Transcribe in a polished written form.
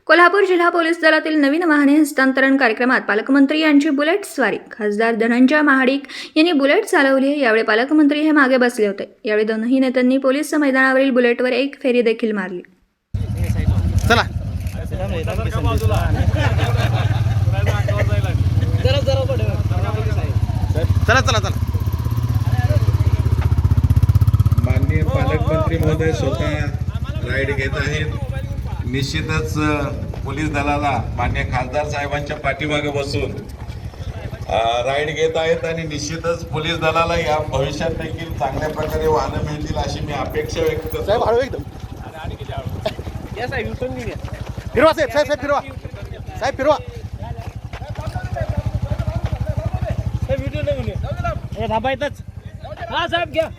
कोल्हापूर जिल्हा पोलीस दलातील नवीन वाहने हस्तांतरण कार्यक्रमात पालकमंत्री यांची बुलेट स्वारी. खासदार धनंजय महाडिक यांनी बुलेट चालवली. यावेळी पालकमंत्री हे मागे बसले होते. यावेळी दोन्ही नेत्यांनी पोलीस मैदानावरील बुलेटवर एक फेरी देखील मारली. चला चला चला चला. माननीय पालकमंत्री महोदय स्वतः राईड घेत आहेत. निश्चितच पोलीस दलाला माननीय खासदार साहेबांच्या पाठीमागे बसून राईड घेत आहेत आणि निश्चितच पोलीस दलाला या भविष्यात देखील चांगल्या प्रकारे वाहनं मिळतील अशी मी अपेक्षा व्यक्त करतो. साहेब हळू एकदम फिरवा साहेब. साहेब साहेब फिरवा. साहेब फिरवा. थांबायतच. हा साहेब घ्या.